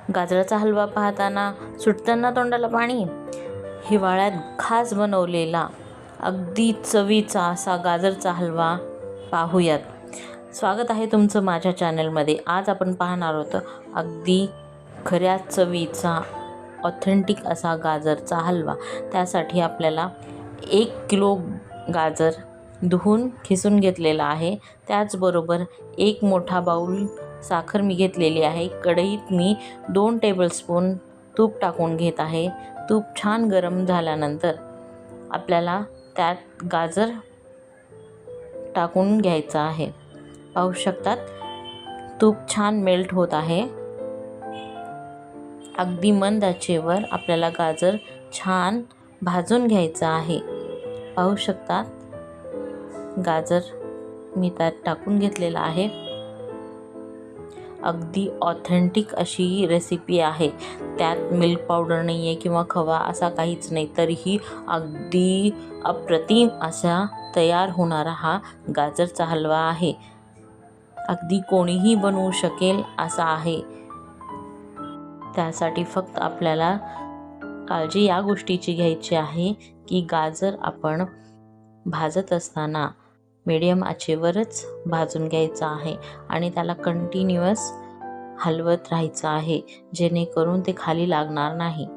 गाजराचा हलवा पाहताना सुटताना तोंडाला पाणी. हिवाळ्यात खास बनवलेला अगदी चवीचा असा गाजरचा हलवा पाहूयात. स्वागत आहे तुमचं माझ्या चॅनलमध्ये. आज आपण पाहणार आहोत अगदी खऱ्या चवीचा ऑथेंटिक असा गाजरचा हलवा. त्यासाठी आपल्याला 1 किलो गाजर धुवून खिसून घेतलेला आहे. त्याचबरोबर 1 मोठा बाऊल साखर मी घेतलेली आहे. कढईत मी 2 टेबलस्पून तूप टाकून घेत आहे. तूप छान गरम झाल्यानंतर आपल्याला त्यात गाजर टाकून घ्यायचं आहे. पाहू शकतात तूप छान मेल्ट होत आहे. अगदी मंद आचेवर आपल्याला गाजर छान भाजून घ्यायचं आहे. पाहू शकतात गाजर मी त्यात टाकून घेतलेला आहे. अगदी ऑथेंटिक अशी ही रेसिपी आहे. त्यात मिल्क पावडर नाही आहे किंवा खवा असा काहीच नाही. तरीही अगदी अप्रतिम असा तयार होणारा हा गाजरचा हलवा आहे. अगदी कोणीही बनवू शकेल असा आहे. त्यासाठी फक्त आपल्याला काळजी या गोष्टीची घ्यायची आहे की गाजर आपण भाजत असताना मीडियम आचेवरच भाजून घ्यायचं आहे आणि त्याला कंटिन्युअस हलवत राहायचं आहे, जेणेकरून ते खाली लागणार नाही.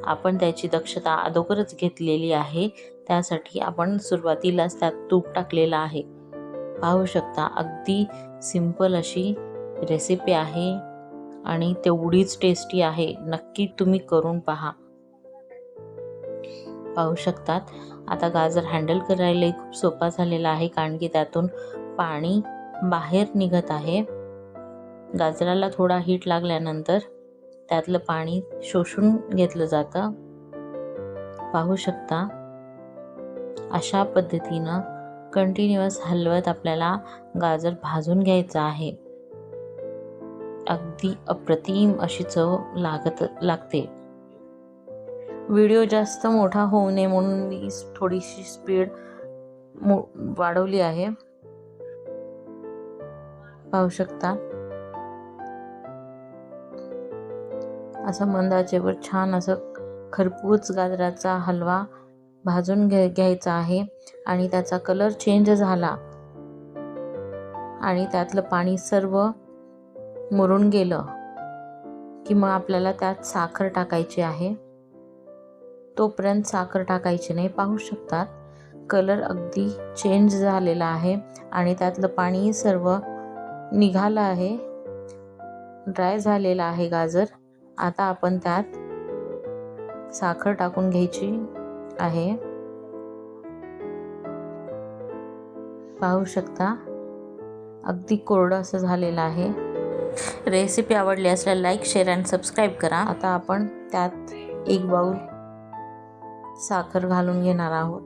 आपण त्याची दक्षता अगोदरच घेतलेली आहे. त्यासाठी आपण सुरुवातीलाच त्यात तूप टाकलेलं आहे. पाहू शकता अगदी सिंपल अशी रेसिपी आहे आणि तेवढीच टेस्टी आहे. नक्की तुम्ही करून पहा. पाहू शकतात आता गाजर हँडल करायला खूप सोपा झालेला आहे, कारण की त्यातून पाणी बाहेर निघत आहे. गाजराला थोडा हीट लागल्यानंतर त्यातलं पाणी शोषून घेतलं जातं. पाहू शकता अशा पद्धतीनं कंटिन्युअस हलवत आपल्याला गाजर भाजून घ्यायचं आहे. अगदी अप्रतिम अशी चव लागते. व्हिडिओ जास्त मोठा होऊ नये म्हणून मी थोडीशी स्पीड वाढवली आहे. पाहू शकता असं मंद आचेवर छान असं खरपूस गाजराचा हलवा भाजून घ्यायचा आहे. आणि त्याचा कलर चेंज झाला आणि त्यातलं पाणी सर्व मुरून गेलं की मग आपल्याला त्यात साखर टाकायची आहे. तोपर्यंत साखर टाकायची नाही. पाहू शकतात कलर अगदी चेंज झालेला आहे आणि त्यातलं पाणी सर्व निघालं आहे. ड्राय झालेला आहे गाजर. आता आपण त्यात साखर टाकून घ्यायची आहे. पाहू शकता अगदी कोरडं असं झालेलं आहे. रेसिपी आवडली असल्यास लाईक, शेअर आणि सबस्क्राईब करा. आता आपण त्यात 1 बाऊल साखर घालून घेणार आहोत.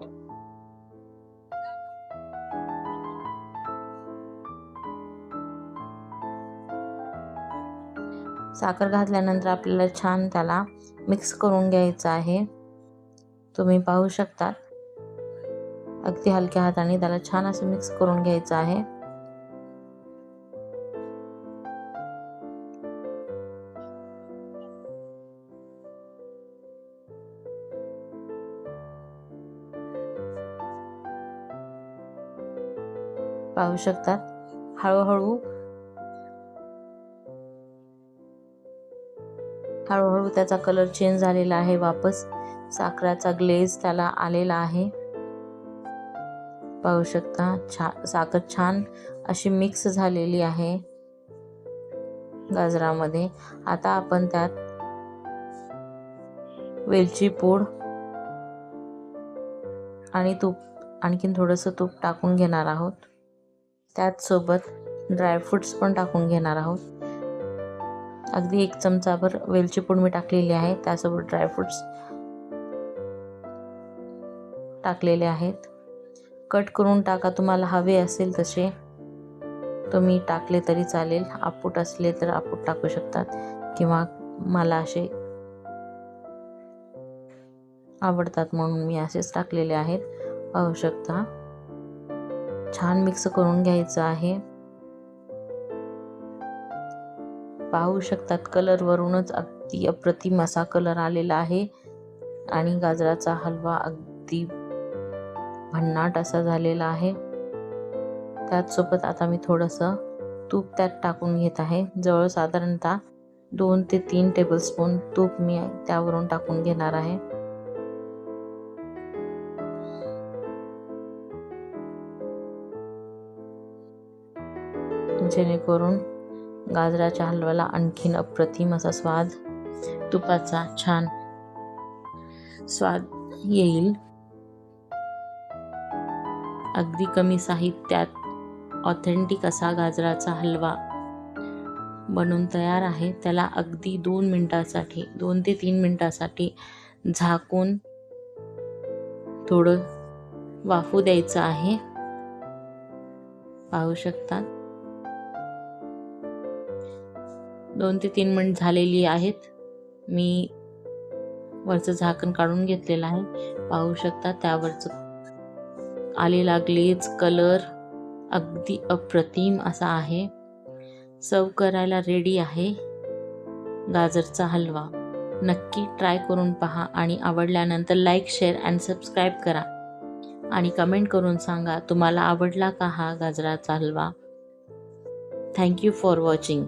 साखर घातल्यानंतर आपल्याला छान त्याला मिक्स करून घ्यायचं आहे. तुम्ही पाहू शकता अगदी हलक्या हाताने त्याला छान असं मिक्स करून घ्यायचं आहे. पाहू शकतात हळूहळू त्याचा कलर चेंज झालेला आहे. वापस साखराचा ग्लेज त्याला आलेला आहे. पाहू शकता साखर छान अशी मिक्स झालेली आहे गाजरामध्ये. आता आपण त्यात वेलची पूड आणि तूप, आणखीन थोडंसं तूप टाकून घेणार आहोत. त्यात सोबत ड्रायफ्रूट्स पण टाकून घेणार आहोत. अगदी 1 चमचाभर वेलची पूड मी टाकलेली आहे. त्यासोबत ड्रायफ्रूट्स टाकलेले आहेत. कट करून टाका, तुम्हाला हवे असेल तसे तुम्ही टाकले तरी चालेल. आपूट असले तर आपूट टाकू शकतात किंवा मला असे आवडतात म्हणून मी असेच टाकलेले आहेत. पाहू शकता छान मिक्स करून घ्यायचं आहे. पाहू शकतात कलरवरूनच अगदी अप्रतिम असा कलर आलेला आहे आणि गाजराचा हलवा अगदी भन्नाट असा झालेला आहे. त्याचसोबत आता मी थोडंसं तूप त्यात टाकून घेत आहे. जवळ साधारणतः 2 ते 3 टेबलस्पून तूप मी त्यावरून टाकून घेणार आहे. जेणेकरून गाजराच्या हलव्याला आणखीन अप्रतिम असा स्वाद, तुपाचा छान स्वाद येईल. अगदी कमी साहित्यात ऑथेंटिक असा गाजराचा हलवा बनून तयार आहे. त्याला अगदी 2 ते 3 मिनिटासाठी झाकून थोडं वाफू द्यायचं आहे. पाहू शकता 2 ते 3 मिनिट झालेली आहेत. मी वरचं झाकण काढून घेतलेलं आहे. पाहू शकता त्यावरचं आलेला ग्लेज कलर अगदी अप्रतिम असा आहे. सर्व करायला रेडी आहे गाजरचा हलवा. नक्की ट्राय करून पहा आणि आवडल्यानंतर लाईक, शेअर अँड सबस्क्राईब करा आणि कमेंट करून सांगा तुम्हाला आवडला का हा गाजराचा हलवा. Thank you for watching.